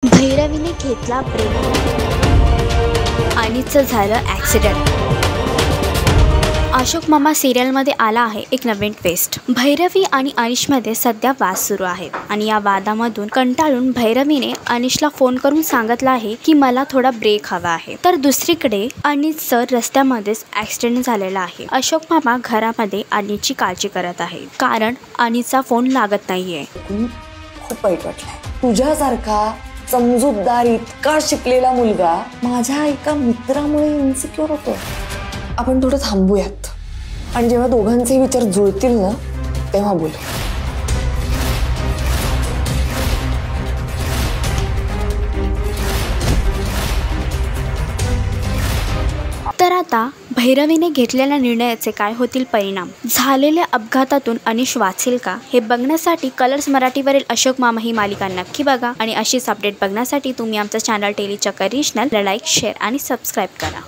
भैरवीने घेतला ब्रेक, अनिसचं झालं ॲक्सिडेंट। अशोक मामा सिरियलमध्ये आला आहे एक नवीन ट्विस्ट। भैरवी आणि अनिशमध्ये सध्या वाद सुरू आहे आणि या वादामधून कंटाळून भैरवीने अनिशला फोन करून सांगितलं आहे की मला थोडा ब्रेक हवा आहे। तर दुसरीकडे अनिसचं रस्त्यामध्येच ॲक्सिडेंट झालेला आहे। अशोक मामा घरामध्ये अनिसची काळजी करत आहे कारण अनिसचा फोन लागत नाहीये। खूप वाईट वाटलंय, तुझ्यासारखा समजूतदार इतका शिकलेला मुलगा माझ्या एका मित्रामुळे इन्सिक्युअर होतो। आपण थोडं थांबूयात आणि जेव्हा दोघांचे विचार जुळतील ना तेव्हा बोलू। तर आता भैरवीने घेतलेल्या निर्णयाचे काय होतील परिणाम, झालेल्या अपघातातून अनिश वाचेल का, हे बघण्यासाठी कलर्स मराठीवरील अशोक मामा ही मालिका नक्की बघा आणि अशीच अपडेट बघण्यासाठी तुम्ही आमचा channel Tellychakkar regional like, share आणि सबस्क्राईब करा।